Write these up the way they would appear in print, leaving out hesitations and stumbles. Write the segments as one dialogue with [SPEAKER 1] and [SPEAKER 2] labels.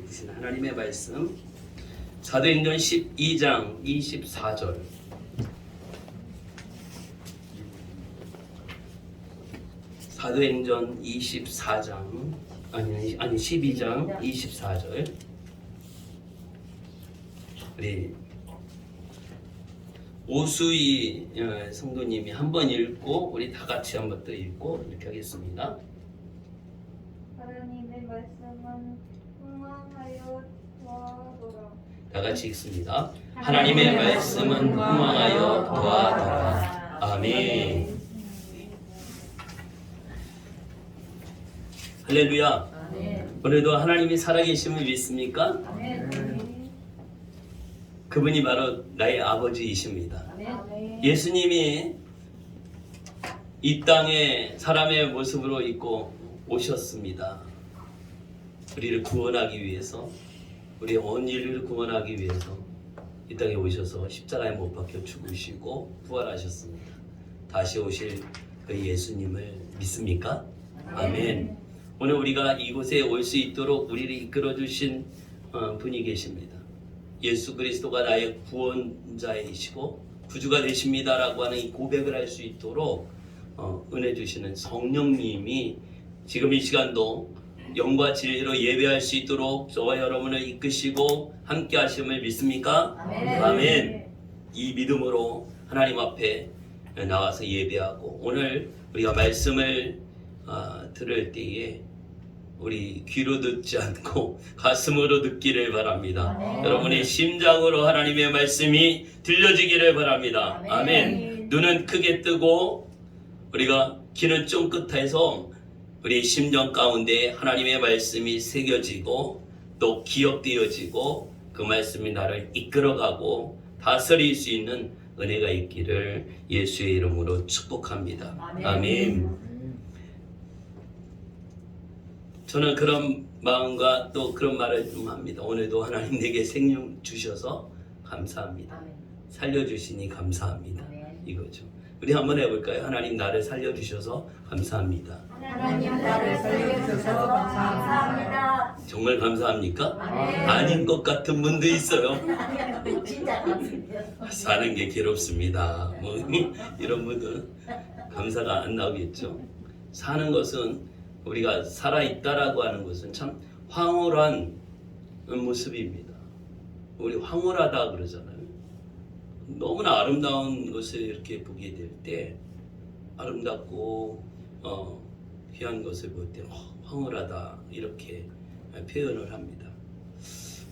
[SPEAKER 1] 주신 하나님의 말씀 사도행전 12장 24절. 사도행전 24장 아니 12장 24절. 우리 오수희 성도님이 한번 읽고 우리 다 같이 한번 또 읽고 이렇게 하겠습니다.
[SPEAKER 2] 하나님의 말씀은 흥왕하여 더하더라.
[SPEAKER 1] 다 같이 읽습니다. 하나님의 말씀은 흥왕하여 더하더라. 아멘. 할렐루야. 오늘도 하나님이 살아계심을 믿습니까? 그분이 바로 나의 아버지이십니다. 예수님이 이 땅에 사람의 모습으로 있고 오셨습니다. 우리를 구원하기 위해서, 우리 온 인류를 구원하기 위해서 이 땅에 오셔서 십자가에 못 박혀 죽으시고 부활하셨습니다. 다시 오실 그 예수님을 믿습니까? 아멘. 오늘 우리가 이곳에 올 수 있도록 우리를 이끌어 주신 분이 계십니다. 예수 그리스도가 나의 구원자이시고 구주가 되십니다라고 하는 이 고백을 할 수 있도록 은혜 주시는 성령님이 지금 이 시간도 영과 진리로 예배할 수 있도록 저와 여러분을 이끄시고 함께 하심을 믿습니까? 아멘. 아멘. 이 믿음으로 하나님 앞에 나와서 예배하고 오늘 우리가 말씀을 들을 때에 우리 귀로 듣지 않고 가슴으로 듣기를 바랍니다. 아멘. 여러분의 심장으로 하나님의 말씀이 들려지기를 바랍니다. 아멘. 아멘. 눈은 크게 뜨고 우리가 귀는 쫑긋해서 우리 심정 가운데 하나님의 말씀이 새겨지고 또 기억되어지고 그 말씀이 나를 이끌어가고 다스릴 수 있는 은혜가 있기를 예수의 이름으로 축복합니다. 아멘. 아멘. 저는 그런 마음과 또 그런 말을 좀 합니다. 오늘도 하나님 내게 생명 주셔서 감사합니다. 살려주시니 감사합니다. 이거죠. 우리 한번 해볼까요? 하나님 나를 살려주셔서 감사합니다.
[SPEAKER 2] 하나님 나를 살려주셔서 감사합니다.
[SPEAKER 1] 정말 감사합니까? 아닌 것 같은 분도 있어요.
[SPEAKER 2] 진짜 감사합니다.
[SPEAKER 1] 사는 게 괴롭습니다. 뭐 이런 분들은 감사가 안 나오겠죠. 사는 것은 우리가 살아있다라고 하는 것은 참 황홀한 모습입니다. 우리 황홀하다 그러잖아요. 너무나 아름다운 것을 이렇게 보게 될 때 아름답고 귀한 것을 볼 때 황홀하다 이렇게 표현을 합니다.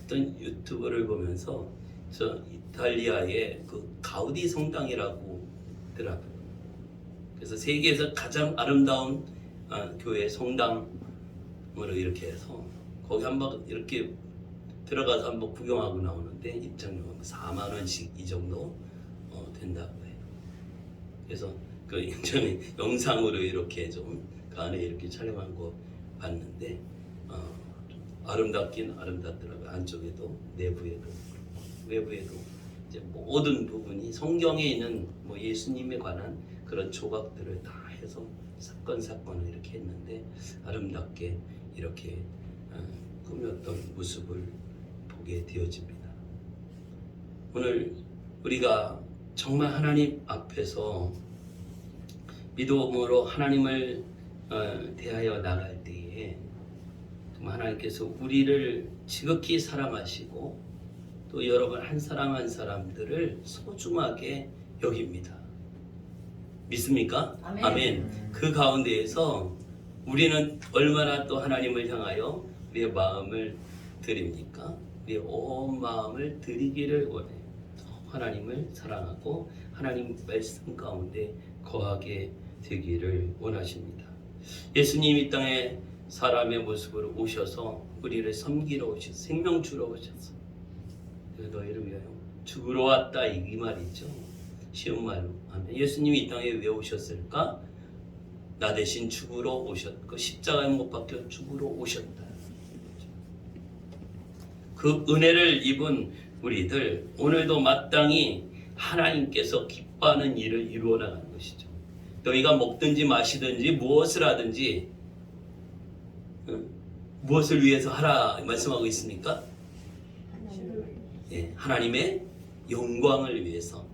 [SPEAKER 1] 어떤 유튜브를 보면서 저 이탈리아의 그 가우디 성당이라고 더라고요. 그래서 세계에서 가장 아름다운 교회 성당으로 이렇게 해서 거기 한번 이렇게 들어가서 한번 구경하고 나오는데 입장료가 4만 원씩 이 정도 된다고 해요. 그래서 그 전에 영상으로 이렇게 좀 그 안에 이렇게 촬영한 거 봤는데 아름답긴 아름답더라고요. 안쪽에도 내부에도 외부에도 이제 모든 부분이 성경에 있는 뭐 예수님에 관한 그런 조각들을 다 해서 사건을 이렇게 했는데 아름답게 이렇게 꾸몄던 모습을 보게 되어집니다. 오늘 우리가 정말 하나님 앞에서 믿음으로 하나님을 대하여 나갈 때에 정말 하나님께서 우리를 지극히 사랑하시고 또 여러분 한 사람 한 사람들을 소중하게 여깁니다. 믿습니까? 아멘. 아멘. 그 가운데에서 우리는 얼마나 또 하나님을 향하여 우리의 마음을 드립니까? 우리의 온 마음을 드리기를 원해요. 하나님을 사랑하고 하나님 말씀 가운데 거하게 되기를 원하십니다. 예수님 이 땅에 사람의 모습으로 오셔서 우리를 섬기러 오셔서 생명 주러 오셔서 너희를 위하여 죽으러 왔다 이 말이죠. 쉬운 말로 하면 예수님이 이 땅에 왜 오셨을까? 나 대신 죽으러 오셨고 십자가에 못 박혀 죽으러 오셨다. 그 은혜를 입은 우리들 오늘도 마땅히 하나님께서 기뻐하는 일을 이루어 나가는 것이죠. 너희가 먹든지 마시든지 무엇을 하든지 무엇을 위해서 하라 말씀하고 있습니까? 예, 하나님의 영광을 위해서.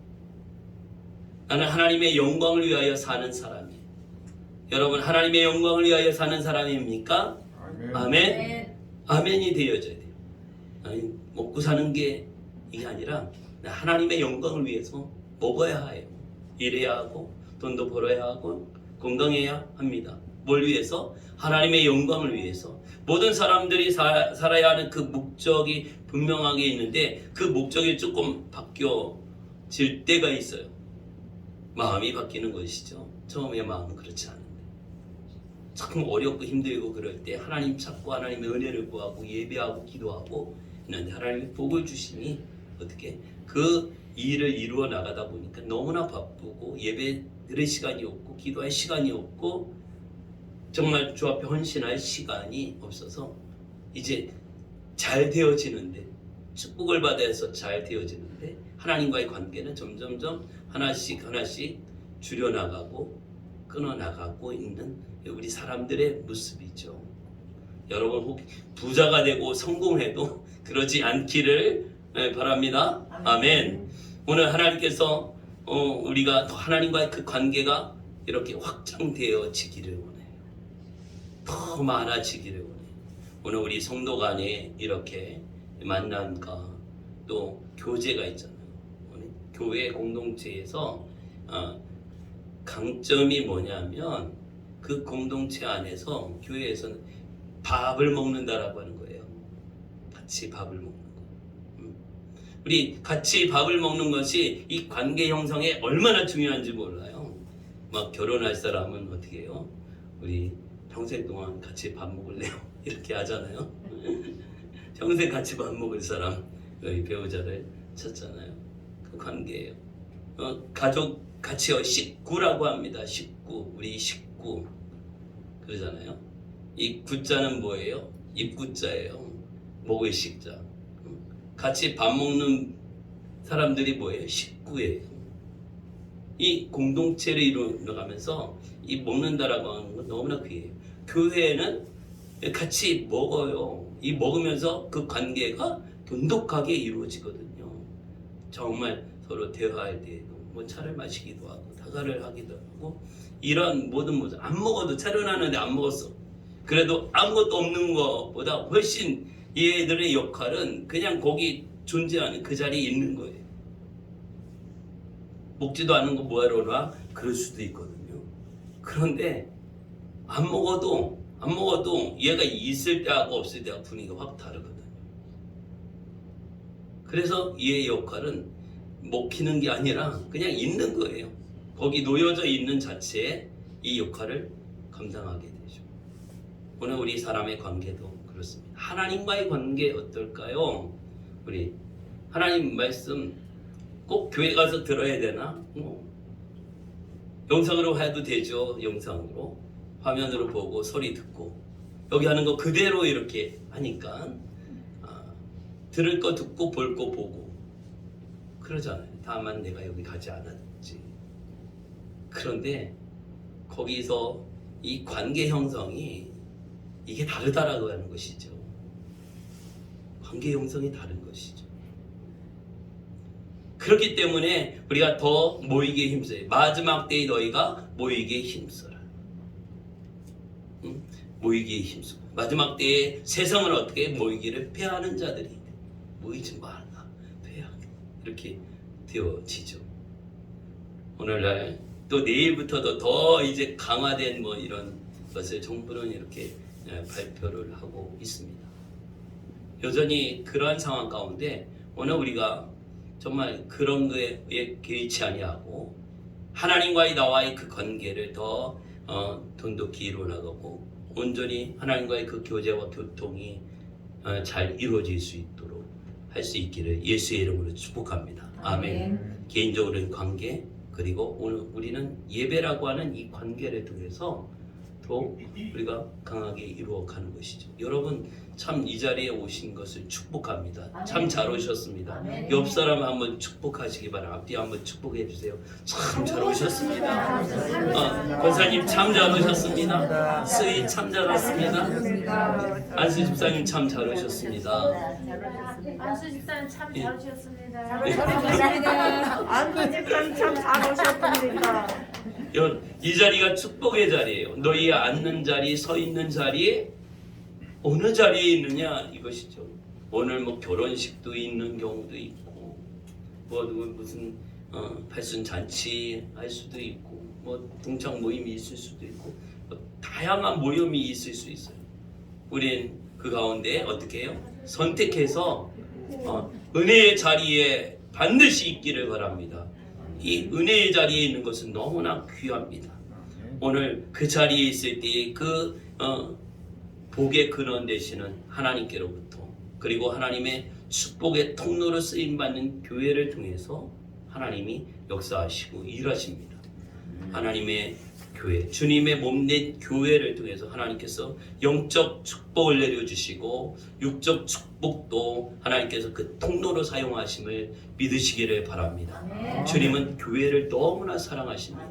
[SPEAKER 1] 나는 하나님의 영광을 위하여 사는 사람이에요. 여러분 하나님의 영광을 위하여 사는 사람입니까? 아멘. 아멘이 되어져야 돼요. 아니, 먹고 사는 게 이게 아니라 하나님의 영광을 위해서 먹어야 해요. 일해야 하고 돈도 벌어야 하고 건강해야 합니다. 뭘 위해서? 하나님의 영광을 위해서. 모든 사람들이 살아야 하는 그 목적이 분명하게 있는데 그 목적이 조금 바뀌어질 때가 있어요. 마음이 바뀌는 것이죠. 처음에 마음은 그렇지 않은데 참 어렵고 힘들고 그럴 때 하나님 찾고 하나님의 은혜를 구하고 예배하고 기도하고 있는데 하나님이 복을 주시니 어떻게 그 일을 이루어 나가다 보니까 너무나 바쁘고 예배 드릴 시간이 없고 기도할 시간이 없고 정말 주 앞에 헌신할 시간이 없어서 이제 잘 되어지는데 축복을 받아서 잘 되어지는데 하나님과의 관계는 점점점 하나씩 줄여나가고 끊어나가고 있는 우리 사람들의 모습이죠. 여러분 혹 부자가 되고 성공해도 그러지 않기를 바랍니다. 아멘. 오늘 하나님께서 우리가 더 하나님과의 그 관계가 이렇게 확장되어지기를 원해요. 더 많아지기를 원해요. 오늘 우리 성도 간에 이렇게 만남과 또 교제가 있잖아요. 교회 공동체에서 강점이 뭐냐면 그 공동체 안에서 교회에서는 밥을 먹는다라고 하는 거예요. 같이 밥을 먹는 거. 우리 같이 밥을 먹는 것이 이 관계 형성에 얼마나 중요한지 몰라요. 막 결혼할 사람은 어떻게 해요? 우리 평생 동안 같이 밥 먹을래요? 이렇게 하잖아요. 평생 같이 밥 먹을 사람, 우리 배우자를 찾잖아요. 그 관계예요. 가족 같이 식구라고 합니다. 식구, 우리 식구 그러잖아요. 이 구자는 뭐예요? 입구자예요. 먹을 식자. 같이 밥 먹는 사람들이 뭐예요? 식구예요. 이 공동체를 이루어가면서 이 먹는다라고 하는 건 너무나 귀해요. 교회는 같이 먹어요. 이 먹으면서 그 관계가 돈독하게 이루어지거든요. 정말 서로 대화할 때에도 뭐 차를 마시기도 하고 다가를 하기도 하고 이런 모든 안 먹어도 차려놨는데 안 먹었어. 그래도 아무것도 없는 것보다 훨씬 얘들의 역할은 그냥 거기 존재하는 그 자리에 있는 거예요. 먹지도 않은 거 뭐하러 놔? 그럴 수도 있거든요. 그런데 안 먹어도 얘가 있을 때하고 없을 때하고 분위기가 확 다르거든요. 그래서 얘의 역할은 먹히는 게 아니라 그냥 있는 거예요. 거기 놓여져 있는 자체에 이 역할을 감당하게 되죠. 오늘 우리 사람의 관계도 그렇습니다. 하나님과의 관계 어떨까요? 우리 하나님 말씀 꼭 교회 가서 들어야 되나? 영상으로 해도 되죠. 영상으로 화면으로 보고 소리 듣고 여기 하는 거 그대로 이렇게 하니까 들을 거 듣고 볼 거 보고 그러잖아요. 다만 내가 여기 가지 않았지. 그런데 거기서 이 관계 형성이 이게 다르다라고 하는 것이죠. 관계 형성이 다른 것이죠. 그렇기 때문에 우리가 더 모이기에 힘써요. 마지막 때에 너희가 모이기에 힘써라. 모이기에 힘써. 마지막 때에 세상을 어떻게 모이기를 패하는 자들이 모이지 말라. 패하게 이렇게 되어지죠. 오늘날 또 내일부터도 더 이제 강화된 뭐 이런 것을 정부는 이렇게 발표를 하고 있습니다. 여전히 그러한 상황 가운데 오늘 우리가 정말 그런 거에 개의치 아니하고 하나님과의 나와의 그 관계를 더 돈독히 이루어나가고 온전히 하나님과의 그 교제와 교통이 잘 이루어질 수 있도록 할 수 있기를 예수의 이름으로 축복합니다. 아멘. 개인적으로는 관계 그리고 오늘 우리는 예배라고 하는 이 관계를 통해서 더 우리가 강하게 이루어가는 것이죠. 여러분 참 이 자리에 오신 것을 축복합니다. 참 잘 오셨습니다. 옆 사람 한번 축복하시기 바랍니다. 앞뒤 한번 축복해 주세요. 참 잘 오셨습니다. 권사님 참 잘 오셨습니다. 스이 참 잘 왔습니다. 안수 집사님 참 잘 오셨습니다.
[SPEAKER 2] 안수 집사님 참
[SPEAKER 1] 예.
[SPEAKER 2] 잘 오셨습니다.
[SPEAKER 3] 안수 집사님 참 잘 오셨습니다.
[SPEAKER 1] 이 자리가 축복의 자리예요. 너희 앉는 자리, 서 있는 자리, 어느 자리에 있느냐 이것이죠. 오늘 뭐 결혼식도 있는 경우도 있고, 뭐 무슨 팔순 잔치 할 수도 있고, 뭐 동창 모임이 있을 수도 있고, 뭐 다양한 모임이 있을 수 있어요. 우린 그 가운데 어떻게 해요? 선택해서 은혜의 자리에 반드시 있기를 바랍니다. 이 은혜의 자리에 있는 것은 너무나 귀합니다. 오늘 그 자리에 있을 때 그 복의 근원 되시는 하나님께로부터, 그리고 하나님의 축복의 통로로 쓰임받는 교회를 통해서 하나님이 역사하시고 일하십니다. 하나님의 교회, 주님의 몸된 교회를 통해서 하나님께서 영적 축복을 내려주시고 육적 축복도 하나님께서 그 통로로 사용하심을 믿으시기를 바랍니다. 주님은 교회를 너무나 사랑하십니다.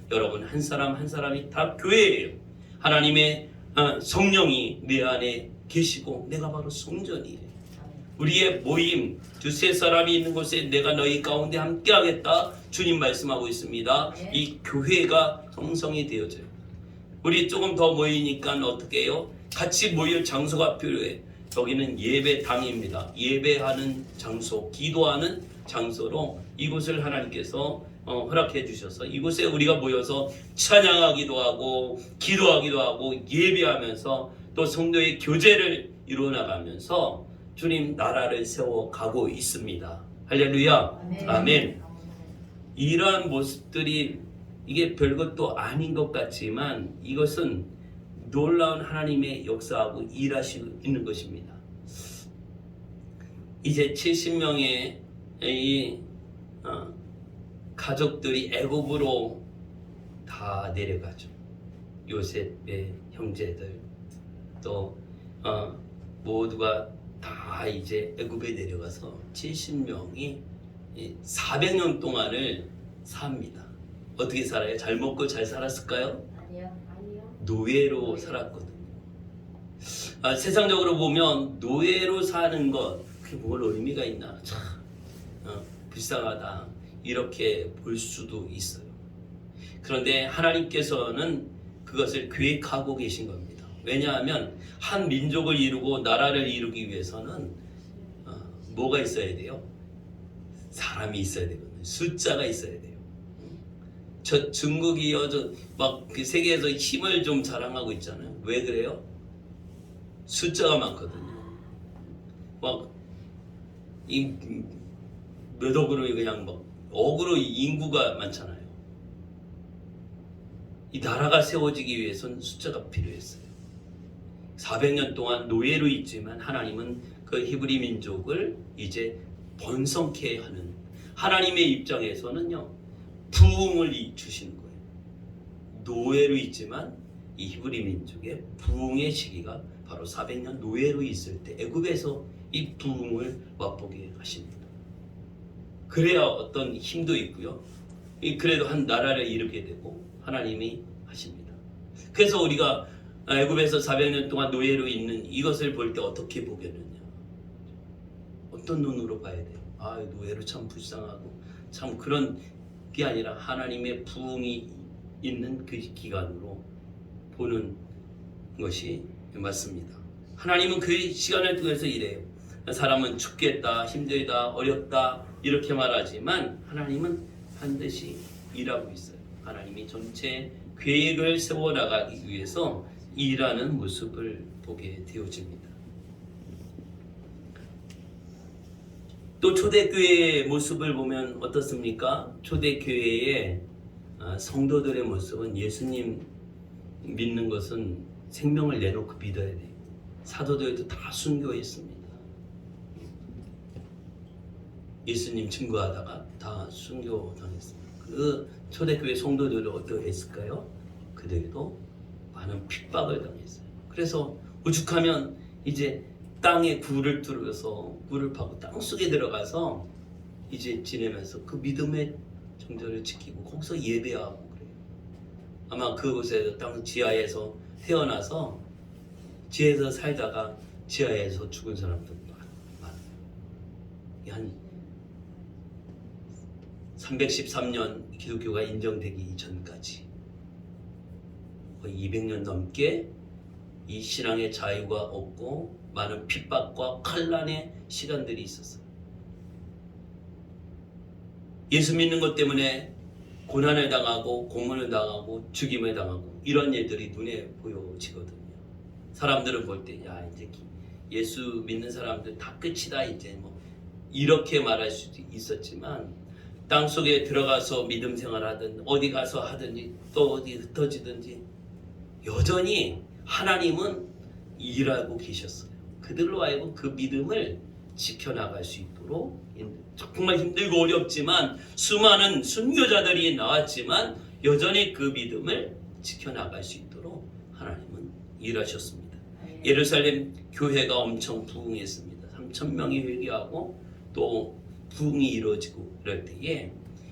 [SPEAKER 1] 여러분 한 사람 한 사람이 다 교회예요. 하나님의 성령이 내 안에 계시고 내가 바로 성전이에요. 우리의 모임 두세 사람이 있는 곳에 내가 너희 가운데 함께 하겠다 주님 말씀하고 있습니다. 이 교회가 형성이 되어져요. 우리 조금 더 모이니까 어떻게 해요? 같이 모일 장소가 필요해. 여기는 예배당입니다. 예배하는 장소, 기도하는 장소로 이곳을 하나님께서 허락해 주셔서 이곳에 우리가 모여서 찬양하기도 하고 기도하기도 하고 예배하면서 또 성도의 교제를 이루어나가면서 주님 나라를 세워가고 있습니다. 할렐루야. 아멘. 이러한 모습들이 이게 별것도 아닌 것 같지만 이것은 놀라운 하나님의 역사하고 일하시고 있는 것입니다. 이제 70명의 이 가족들이 애굽으로 다 내려가죠. 요셉의 형제들 또 모두가 다 이제 애굽에 내려가서 70명이 400년 동안을 삽니다. 어떻게 살아요? 잘 먹고 잘 살았을까요?
[SPEAKER 2] 아니요.
[SPEAKER 1] 노예로 살았거든요. 세상적으로 보면 노예로 사는 것 그게 뭘 의미가 있나? 참 불쌍하다 이렇게 볼 수도 있어요. 그런데 하나님께서는 그것을 계획하고 계신 겁니다. 왜냐하면 한 민족을 이루고 나라를 이루기 위해서는 뭐가 있어야 돼요? 사람이 있어야 되거든요. 숫자가 있어야 돼요. 저 중국이요, 막그 세계에서 힘을 좀 자랑하고 있잖아요. 왜 그래요? 숫자가 많거든요. 막 이 몇 억으로 그냥 막 억으로 인구가 많잖아요. 이 나라가 세워지기 위해서는 숫자가 필요했어요. 400년 동안 노예로 있지만 하나님은 그 히브리 민족을 이제 번성케 하는 하나님의 입장에서는요 부흥을 주시는 거예요. 노예로 있지만 이 히브리 민족의 부흥의 시기가 바로 400년 노예로 있을 때 애굽에서 이 부흥을 맛보게 하십니다. 그래야 어떤 힘도 있고요. 그래도 한 나라를 이루게 되고 하나님이 하십니다. 그래서 우리가 애굽에서 400년 동안 노예로 있는 이것을 볼 때 어떻게 보겠느냐? 어떤 눈으로 봐야 돼요? 노예로 참 불쌍하고 참 그런 게 아니라 하나님의 부흥이 있는 그 기간으로 보는 것이 맞습니다. 하나님은 그 시간을 통해서 이래요. 사람은 죽겠다, 힘들다, 어렵다 이렇게 말하지만 하나님은 반드시 일하고 있어요. 하나님이 전체 계획을 세워나가기 위해서 일하는 모습을 보게 되어집니다. 또 초대교회의 모습을 보면 어떻습니까? 초대교회의 성도들의 모습은 예수님 믿는 것은 생명을 내놓고 믿어야 돼요. 사도들도 다 순교했습니다. 예수님 증거하다가 다 순교당했습니다. 그 초대교회 성도들은 어떻게 했을까요? 그들도 많은 핍박을 당했어요. 그래서 오죽하면 이제 땅에 굴을 뚫어서 굴을 파고 땅 속에 들어가서 이제 지내면서 그 믿음의 정절을 지키고 거기서 예배하고 그래요. 아마 그곳에서 땅 지하에서 태어나서 지하에서 살다가 지하에서 죽은 사람도 많아요. 한 313년 기독교가 인정되기 이전까지 거의 200년 넘게 이 신앙의 자유가 없고 많은 핍박과 환난의 시간들이 있었어요. 예수 믿는 것 때문에 고난을 당하고 고문을 당하고 죽임을 당하고 이런 일들이 눈에 보여지거든요. 사람들은 볼 때 야 이제 예수 믿는 사람들 다 끝이다 이제 뭐 이렇게 말할 수도 있었지만 땅 속에 들어가서 믿음 생활하든 어디 가서 하든지 또 어디 흩어지든지 여전히 하나님은 일하고 계셨어요. 그들로 하여금 그 믿음을 지켜나갈 수 있도록 정말 힘들고 어렵지만 수많은 순교자들이 나왔지만 여전히 그 믿음을 지켜나갈 수 있도록 하나님은 일하셨습니다. 예루살렘 교회가 엄청 부흥했습니다. 3,000명이 회개하고 또 부흥이 이루어지고 이럴 때에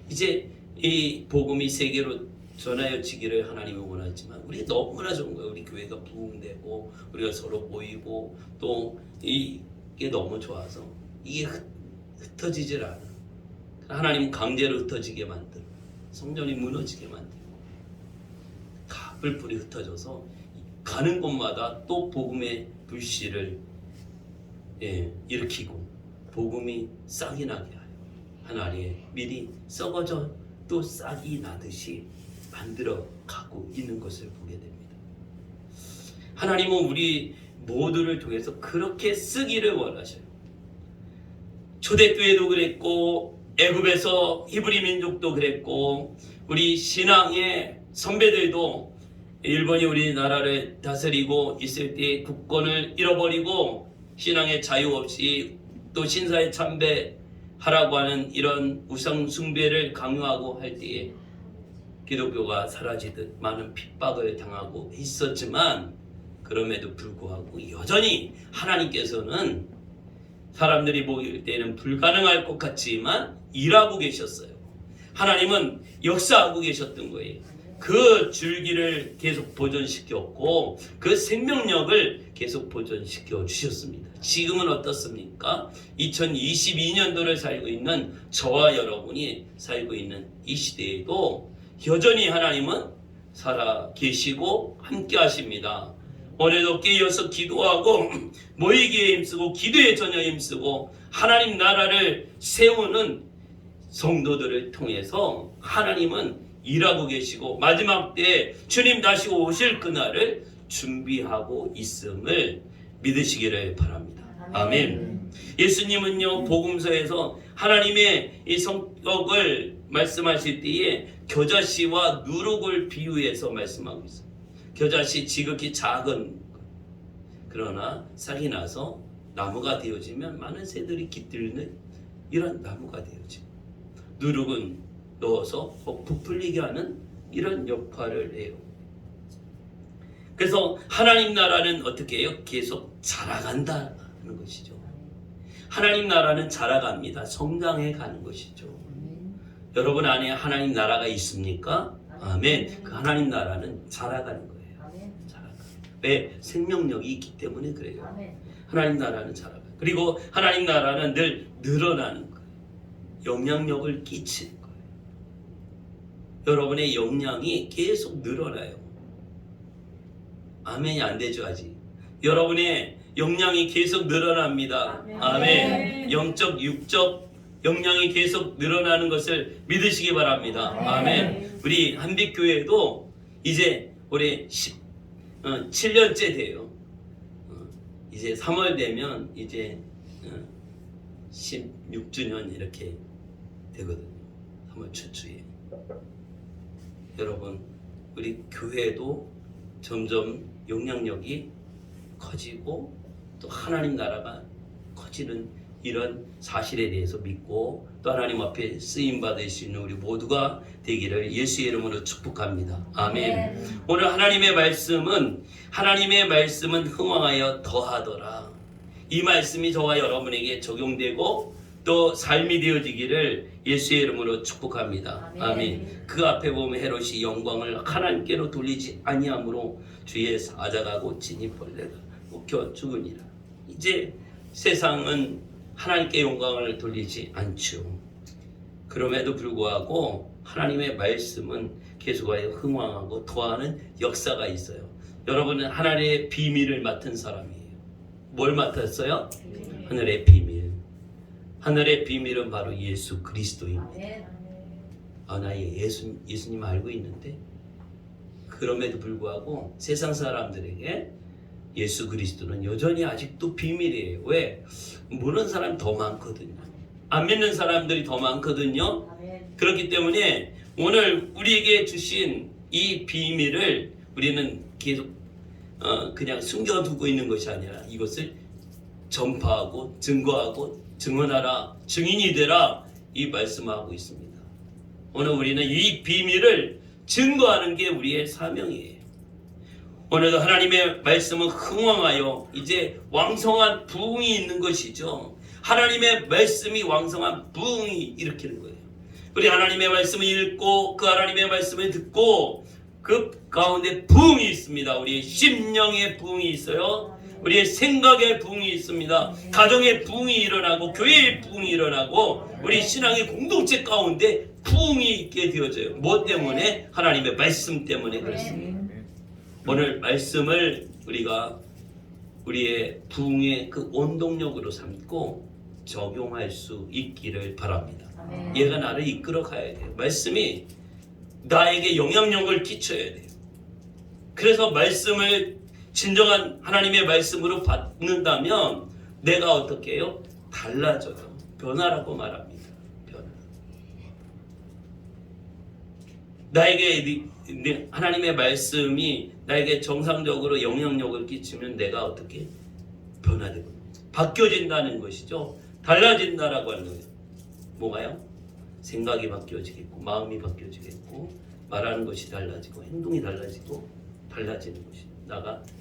[SPEAKER 1] 이제 이 복음이 세계로 전하여지기를 하나님이 원하지만 우리 너무나 좋은 거예요. 우리 교회가 부흥되고 우리가 서로 모이고 또 이게 너무 좋아서 이게 흩어지질 않아. 하나님은 강제로 흩어지게 만들어 성전이 무너지게 만들고 뿔뿔이 흩어져서 가는 곳마다 또 복음의 불씨를 일으키고 복음이 싹이 나게 하여 하나님의 밀이 썩어져 또 싹이 나듯이 만들어 가고 있는 것을 보게 됩니다. 하나님은 우리 모두를 통해서 그렇게 쓰기를 원하셔요. 초대교회도 그랬고 애굽에서 히브리 민족도 그랬고 우리 신앙의 선배들도 일본이 우리나라를 다스리고 있을 때 국권을 잃어버리고 신앙의 자유 없이 또 신사에 참배하라고 하는 이런 우상 숭배를 강요하고 할 때에 기독교가 사라지듯 많은 핍박을 당하고 있었지만 그럼에도 불구하고 여전히 하나님께서는 사람들이 보일 때는 불가능할 것 같지만 일하고 계셨어요. 하나님은 역사하고 계셨던 거예요. 그 줄기를 계속 보존시켰고 그 생명력을 계속 보존시켜 주셨습니다. 지금은 어떻습니까? 2022년도를 살고 있는 저와 여러분이 살고 있는 이 시대에도 여전히 하나님은 살아 계시고 함께 하십니다. 오늘도 깨어서 기도하고 모이기에 힘쓰고 기도에 전혀 힘쓰고 하나님 나라를 세우는 성도들을 통해서 하나님은 일하고 계시고 마지막 때 주님 다시 오실 그날을 준비하고 있음을 믿으시기를 바랍니다. 아멘. 예수님은요 복음서에서 하나님의 이 성격을 말씀하실 때에 겨자씨와 누룩을 비유해서 말씀하고 있어요. 겨자씨 지극히 작은 것. 그러나 싹이 나서 나무가 되어지면 많은 새들이 깃들는 이런 나무가 되어지고 누룩은 넣어서 부풀리게 하는 이런 역할을 해요. 그래서 하나님 나라는 어떻게 해요? 계속 자라간다 하는 것이죠. 하나님 나라는 자라갑니다. 성장해 가는 것이죠. 여러분 안에 하나님 나라가 있습니까? 아멘. 그 하나님 나라는 자라가는 거예요. 자라가. 왜? 생명력이 있기 때문에 그래요. 하나님 나라는 자라가. 그리고 하나님 나라는 늘 늘어나는 거예요. 영향력을 끼치는 거예요. 여러분의 역량이 계속 늘어나요. 아멘이 안 되죠 아직. 여러분의 역량이 계속 늘어납니다. 아멘. 영적 육적 역량이 계속 늘어나는 것을 믿으시기 바랍니다. 아멘. 우리 한빛교회도 이제 올해 7년째 돼요. 이제 3월 되면 이제 16주년 이렇게 되거든요. 3월 초에. 여러분 우리 교회도 점점 영향력이 커지고 또 하나님 나라가 커지는 이런 사실에 대해서 믿고 또 하나님 앞에 쓰임 받을 수 있는 우리 모두가 되기를 예수의 이름으로 축복합니다. 아멘. 오늘 하나님의 말씀은 흥왕하여 더하더라. 이 말씀이 저와 여러분에게 적용되고 또 삶이 되어지기를 예수의 이름으로 축복합니다. 아멘. 그 앞에 보면 헤롯이 영광을 하나님께로 돌리지 아니함으로 주의 사자가 고치니 벌레가 먹혀 죽으니라. 이제 세상은 하나님께 영광을 돌리지 않죠. 그럼에도 불구하고 하나님의 말씀은 계속하여 흥왕하고 더하는 역사가 있어요. 여러분은 하나님의 비밀을 맡은 사람이에요. 뭘 맡았어요? 하늘의 비밀. 하늘의 비밀은 바로 예수 그리스도입니다. 나 예수님 알고 있는데 그럼에도 불구하고 세상 사람들에게 예수 그리스도는 여전히 아직도 비밀이에요. 왜? 모르는 사람이 더 많거든요. 안 믿는 사람들이 더 많거든요. 그렇기 때문에 오늘 우리에게 주신 이 비밀을 우리는 계속 그냥 숨겨두고 있는 것이 아니라 이것을 전파하고 증거하고 증언하라, 증인이 되라, 이 말씀하고 있습니다. 오늘 우리는 이 비밀을 증거하는 게 우리의 사명이에요. 오늘도 하나님의 말씀은 흥왕하여 이제 왕성한 부흥이 있는 것이죠. 하나님의 말씀이 왕성한 부흥이 일으키는 거예요. 우리 하나님의 말씀을 읽고 그 하나님의 말씀을 듣고 그 가운데 부흥이 있습니다. 우리의 심령의 부흥이 있어요. 우리의 생각의 부흥이 있습니다. 가정의 부흥이 일어나고 교회의 부흥이 일어나고 우리 신앙의 공동체 가운데 부흥이 있게 되어져요. 뭐 때문에? 하나님의 말씀 때문에 그렇습니다. 오늘 말씀을 우리가 우리의 부흥의 그 원동력으로 삼고 적용할 수 있기를 바랍니다. 얘가 나를 이끌어 가야 돼요. 말씀이 나에게 영향력을 끼쳐야 돼요. 그래서 말씀을 진정한 하나님의 말씀으로 받는다면 내가 어떻게 해요? 달라져요. 변화라고 말합니다. 변화. 나에게 하나님의 말씀이 나에게 정상적으로 영향력을 끼치면 내가 어떻게 변화되고 바뀌어진다는 것이죠. 달라진다라고 하는 거예요. 뭐가요? 생각이 바뀌어지겠고 마음이 바뀌어지겠고 말하는 것이 달라지고 행동이 달라지고 달라지는 것이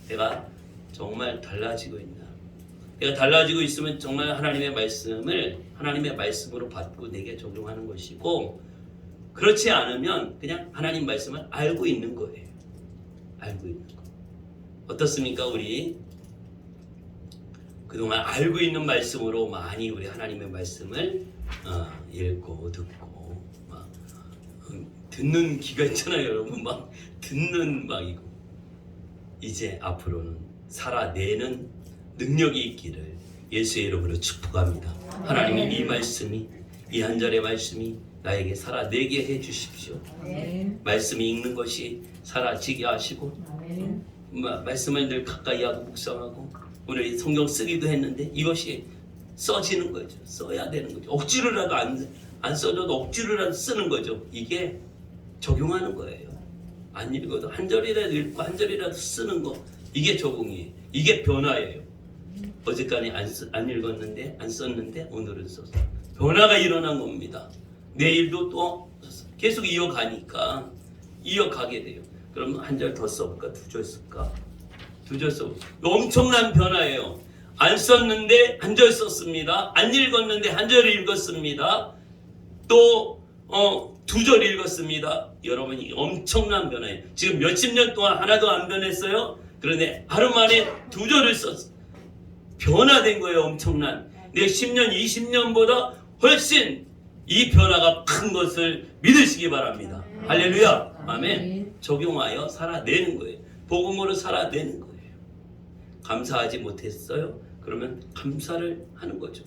[SPEAKER 1] 내가 정말 달라지고 있나? 내가 달라지고 있으면 정말 하나님의 말씀을 하나님의 말씀으로 받고 내게 적용하는 것이고 그렇지 않으면 그냥 하나님 말씀을 알고 있는 거예요. 알고 있는 거. 어떻습니까? 우리 그동안 알고 있는 말씀으로 많이 우리 하나님의 말씀을 읽고 듣고 막 듣는 기가 있잖아요, 여러분. 막 듣는 막 이거. 이제 앞으로는 살아내는 능력이 있기를 예수의 이름으로 축복합니다. 하나님의 이 말씀이 이 한 절의 말씀이 나에게 살아내게 해 주십시오. 말씀이 읽는 것이 사라지게 하시고 말씀을 늘 가까이 하고 묵상하고 오늘 성경 쓰기도 했는데 이것이 써지는 거죠. 써야 되는 거죠. 억지로라도 안 써줘도 억지로라도 쓰는 거죠. 이게 적용하는 거예요. 안 읽어도 한 절이라도 읽고 한 절이라도 쓰는 거 이게 적응이에요. 이게 변화예요. 어제까지 안 읽었는데 안 썼는데 오늘은 썼어. 변화가 일어난 겁니다. 내일도 또 계속 이어가니까 이어가게 돼요. 그럼 한 절 더 써볼까? 두 절 쓸까? 두 절 써볼까? 엄청난 변화예요. 안 썼는데 한 절 썼습니다. 안 읽었는데 한 절 읽었습니다. 또 두 절 읽었습니다. 여러분이 엄청난 변화예요. 지금 몇십 년 동안 하나도 안 변했어요. 그런데 하루 만에 두 절을 썼어요. 변화된 거예요. 엄청난. 내 10년, 20년보다 훨씬 이 변화가 큰 것을 믿으시기 바랍니다. 할렐루야. 아멘. 적용하여 살아내는 거예요. 복음으로 살아내는 거예요. 감사하지 못했어요? 그러면 감사를 하는 거죠.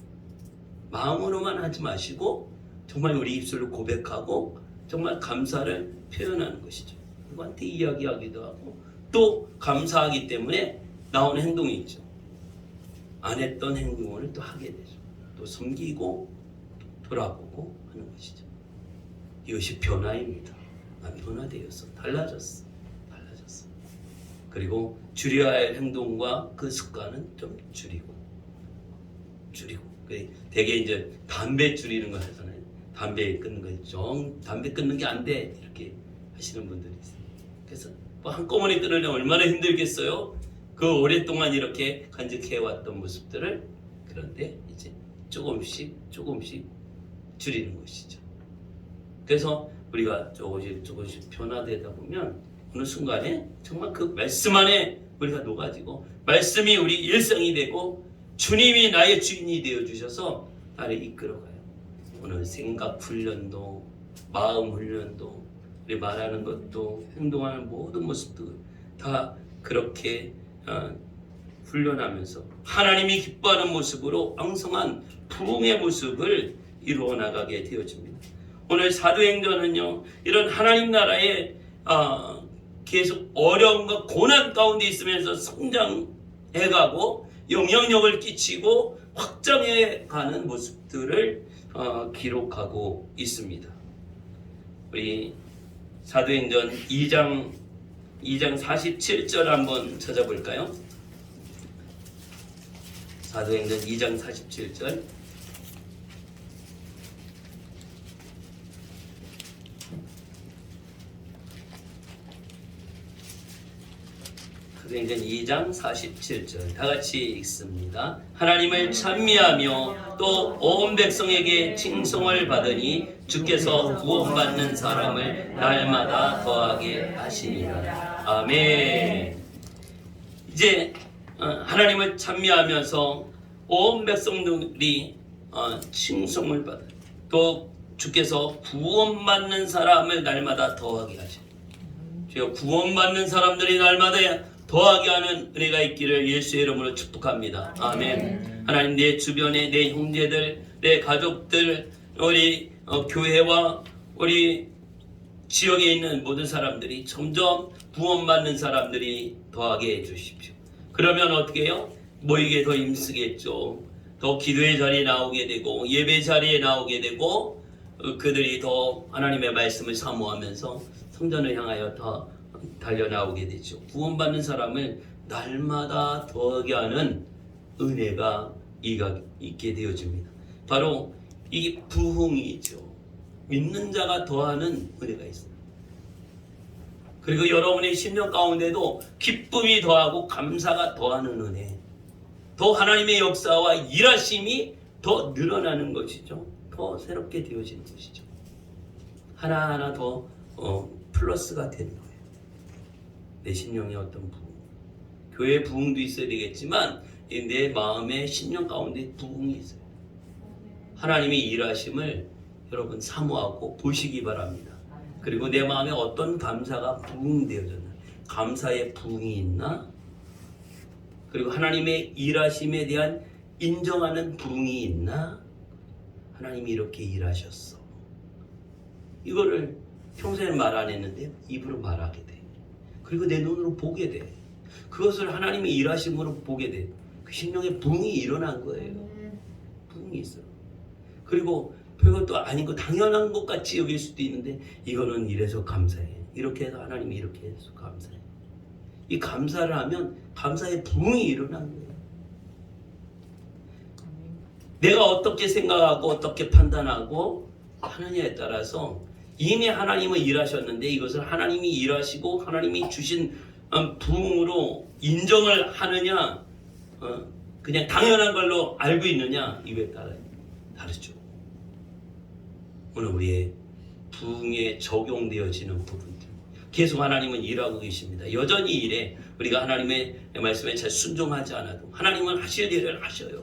[SPEAKER 1] 마음으로만 하지 마시고 정말 우리 입술로 고백하고 정말 감사를 표현하는 것이죠. 누구한테 이야기하기도 하고 또 감사하기 때문에 나오는 행동이 있죠. 안 했던 행동을 또 하게 되죠. 또 섬기고 돌아보고 하는 것이죠. 이것이 변화입니다. 나 변화되었어. 달라졌어. 그리고 줄여야 할 행동과 그 습관은 좀 줄이고 줄이고. 되게 이제 담배 줄이는 거 하잖아요. 담배 끊는 거, 담배 끊는 게 안 돼. 이렇게 하시는 분들이 있어요. 그래서 뭐 한꺼번에 끊으려면 얼마나 힘들겠어요? 그 오랫동안 이렇게 간직해왔던 모습들을, 그런데 이제 조금씩 줄이는 것이죠. 그래서 우리가 조금씩 변화되다 보면 어느 순간에 정말 그 말씀 안에 우리가 녹아지고 말씀이 우리 일상이 되고 주님이 나의 주인이 되어 주셔서 나를 이끌어가요. 오늘 생각 훈련도, 마음 훈련도, 우리 말하는 것도, 행동하는 모든 모습도 다 그렇게 훈련하면서 하나님이 기뻐하는 모습으로 왕성한 부흥의 모습을 이루어 나가게 되어집니다. 오늘 사도행전은요, 이런 하나님 나라에 계속 어려움과 고난 가운데 있으면서 성장해가고 영향력을 끼치고 확장해가는 모습들을 기록하고 있습니다. 우리 사도행전 2장 47절 한번 찾아볼까요? 사도행전 2장 47절. 사도행전 2장 47절 다 같이 읽습니다. 하나님을 찬미하며 또 온 백성에게 칭송을 받으니 주께서 구원받는 사람을 날마다 더하게 하시니라. 아멘. 이제 하나님을 찬미하면서 온 백성들이 칭송을 받아 또 주께서 구원받는 사람을 날마다 더하게 하시니, 주여 구원받는 사람들이 날마다 더하게 하는 은혜가 있기를 예수의 이름으로 축복합니다. 아멘. 하나님, 내 주변에 내 형제들, 내 가족들, 우리 교회와 우리 지역에 있는 모든 사람들이 점점 구원받는 사람들이 더하게 해주십시오. 그러면 어떻게 해요? 모이게 더 힘쓰겠죠. 더 기도의 자리에 나오게 되고 예배 자리에 나오게 되고 그들이 더 하나님의 말씀을 사모하면서 성전을 향하여 더 달려나오게 되죠. 구원받는 사람을 날마다 더하게 하는 은혜가 있게 되어집니다. 바로 이 부흥이죠. 믿는 자가 더하는 은혜가 있습니다. 그리고 여러분의 심령 가운데도 기쁨이 더하고 감사가 더하는 은혜, 더 하나님의 역사와 일하심이 더 늘어나는 것이죠. 더 새롭게 되어지는 것이죠. 하나하나 더 플러스가 되는 거예요. 내 심령의 어떤 부흥, 교회 부흥도 있어야 되겠지만 내 마음의 심령 가운데 부흥이 있어요. 하나님의 일하심을 여러분 사모하고 보시기 바랍니다. 그리고 내 마음에 어떤 감사가 부흥되어졌나, 감사의 부흥이 있나, 그리고 하나님의 일하심에 대한 인정하는 부흥이 있나, 하나님이 이렇게 일하셨어, 이거를 평소에 말 안 했는데 입으로 말하게 돼. 그리고 내 눈으로 보게 돼. 그것을 하나님의 일하심으로 보게 돼. 그 심령에 부흥이 일어난 거예요. 부흥이 있어요. 그리고 별것도 아니고 당연한 것 같이 여길 수도 있는데 이거는 이래서 감사해. 이렇게 해서 하나님이 이렇게 해서 감사해. 이 감사를 하면 감사의 부흥이 일어난 거예요. 내가 어떻게 생각하고 어떻게 판단하고 하느냐에 따라서 이미 하나님은 일하셨는데 이것을 하나님이 일하시고 하나님이 주신 부흥으로 인정을 하느냐, 그냥 당연한 걸로 알고 있느냐, 이거에 따라 다르죠. 오늘 우리의 부흥에 적용되어지는 부분들, 계속 하나님은 일하고 계십니다. 여전히 일해. 우리가 하나님의 말씀에 잘 순종하지 않아도 하나님은 하실 일을 하셔요.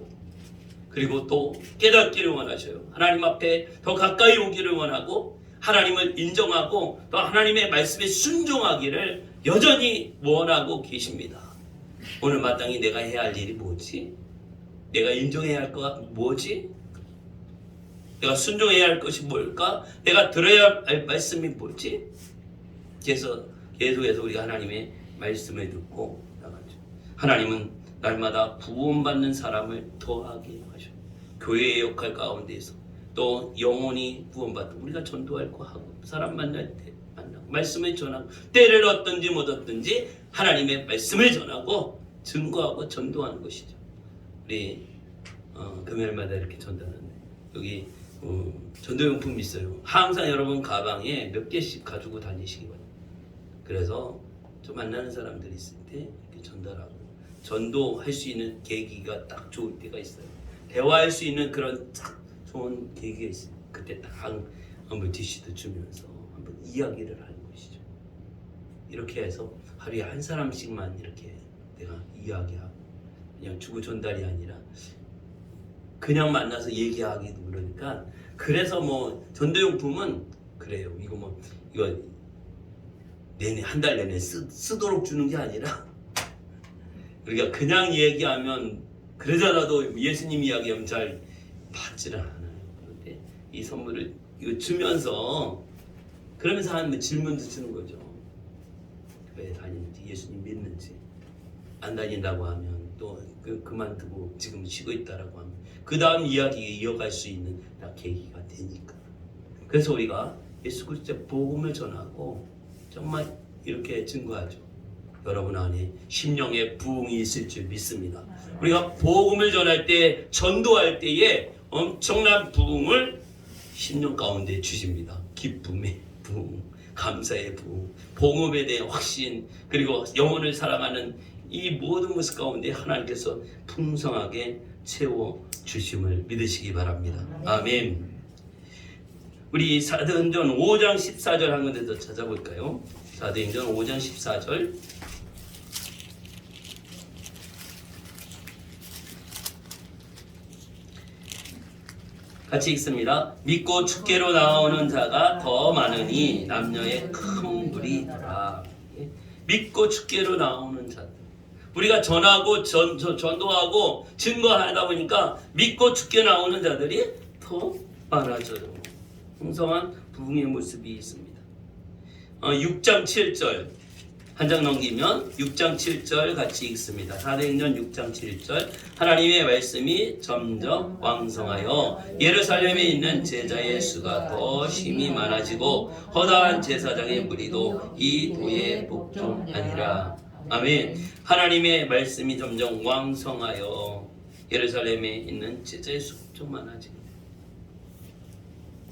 [SPEAKER 1] 그리고 또 깨닫기를 원하셔요. 하나님 앞에 더 가까이 오기를 원하고 하나님을 인정하고 또 하나님의 말씀에 순종하기를 여전히 원하고 계십니다. 오늘 마땅히 내가 해야 할 일이 뭐지? 내가 인정해야 할 거가 뭐지? 내가 순종해야 할 것이 뭘까? 내가 들어야 할 말씀이 뭐지? 그래서 계속해서 우리가 하나님의 말씀을 듣고 나가죠. 하나님은 날마다 구원받는 사람을 더하게 하셔. 교회의 역할 가운데서 또 영혼이 구원받고 우리가 전도할 거 하고 사람 만날 때 만나고 말씀을 전하고 때를 얻든지 못 얻든지 하나님의 말씀을 전하고 증거하고 전도하는 것이죠. 우리 금요일마다 이렇게 전달하는데 여기 전도용품 있어요. 항상 여러분 가방에 몇 개씩 가지고 다니시기 바랍니다. 그래서 좀 만나는 사람들이 있을 때 이렇게 전달하고 전도할 수 있는 계기가 딱 좋을 때가 있어요. 대화할 수 있는 그런 딱 좋은 계기가 있어요. 그때 딱 한번 DC도 주면서 한번 이야기를 하는 것이죠. 이렇게 해서 하루에 한 사람씩만 이렇게 내가 이야기하고 그냥 주고 전달이 아니라 그냥 만나서 얘기하기도 그러니까 그래서 뭐 전도용품은 그래요. 이거 내내 한 달 내내 쓰도록 주는 게 아니라 우리가 그냥 얘기하면 그러잖아도 예수님 이야기하면 잘 받지를 않아요. 그런데 이 선물을 이거 주면서 그러면서 하는 질문도 주는 거죠. 왜 다니는지, 예수님 믿는지, 안 다닌다고 하면 또 그만두고 지금 쉬고 있다라고 하면 그 다음 이야기에 이어갈 수 있는 계기가 되니까. 그래서 우리가 예수 그리스도의 복음을 전하고 정말 이렇게 증거하죠. 여러분 안에 심령의 부흥이 있을 줄 믿습니다. 우리가 복음을 전할 때, 전도할 때에 엄청난 부흥을 심령 가운데 주십니다. 기쁨의 부흥, 감사의 부흥, 복음에 대한 확신, 그리고 영혼을 사랑하는 이 모든 모습 가운데 하나님께서 풍성하게 채워 주심을 믿으시기 바랍니다. 아멘. 우리 사도행전 5장 14절 한 군데 더 찾아볼까요? 사도행전 5장 14절. 같이 읽습니다. 믿고 축계로 나오는 자가 더 많으니 남녀의 큰 무리더라. 믿고 축계로 나오는 자들. 우리가 전하고 전도하고 증거하다 보니까 믿고 축계 나오는 자들이 더 많아져요. 풍성한 부흥의 모습이 있습니다. 6장 7절 한 장 넘기면 6장 7절 같이 읽습니다. 사도행전 6장 7절 하나님의 말씀이 점점 왕성하여 예루살렘에 있는 제자의 수가 더 심히 많아지고 허다한 제사장의 무리도 이 도에 복종하니라. 아멘. 하나님의 말씀이 점점 왕성하여 예루살렘에 있는 제자의 수가 좀 많아지고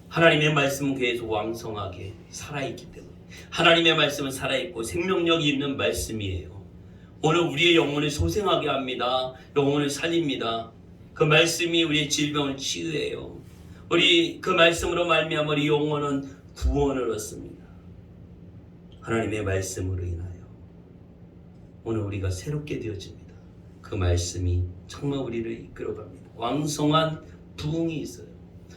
[SPEAKER 1] 하나님의 말씀은 계속 왕성하게 살아있기 때문에 하나님의 말씀은 살아있고 생명력이 있는 말씀이에요. 오늘 우리의 영혼을 소생하게 합니다. 영혼을 살립니다. 그 말씀이 우리의 질병을 치유해요. 우리 그 말씀으로 말미암아 우리 영혼은 구원을 얻습니다. 하나님의 말씀으로 인하여 오늘 우리가 새롭게 되어집니다. 그 말씀이 정말 우리를 이끌어갑니다. 왕성한 부흥이 있어요.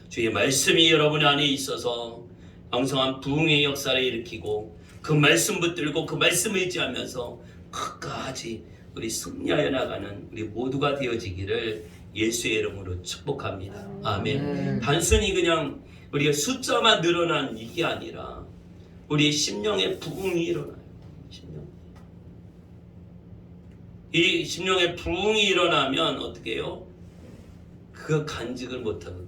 [SPEAKER 1] 주의 말씀이 여러분 안에 있어서 왕성한 부흥의 역사를 일으키고 그 말씀 붙들고 그 말씀을 의지하면서 끝까지 우리 승리하여 나가는 우리 모두가 되어지기를 예수의 이름으로 축복합니다. 아멘. 단순히 그냥 우리가 숫자만 늘어난 이게 아니라 우리의 심령의 부흥이 일어나요. 이 심령의 부흥이 일어나면 어떻게 해요? 그 간직을 못하거든요.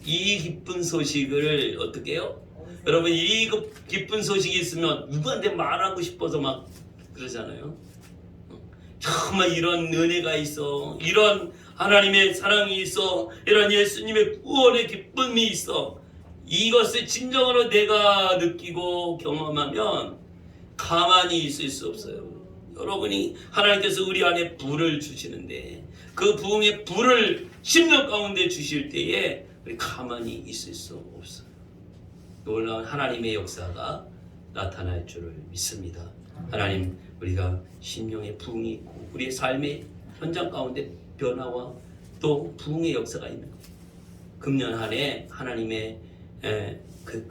[SPEAKER 1] 이 기쁜 소식을 어떻게 해요? 여러분 이 기쁜 소식이 있으면 누구한테 말하고 싶어서 막 그러잖아요. 정말 이런 은혜가 있어, 이런 하나님의 사랑이 있어, 이런 예수님의 구원의 기쁨이 있어, 이것을 진정으로 내가 느끼고 경험하면 가만히 있을 수 없어요. 여러분이 하나님께서 우리 안에 불을 주시는데 그 부흥의 불을 심령 가운데 주실 때에 우리 가만히 있을 수 없어요. 놀라운 하나님의 역사가 나타날 줄을 믿습니다. 하나님, 우리가 심령의 부흥이 있고 우리의 삶의 현장 가운데 변화와 또 부흥의 역사가 있는 것. 금년 한 해 하나님의 그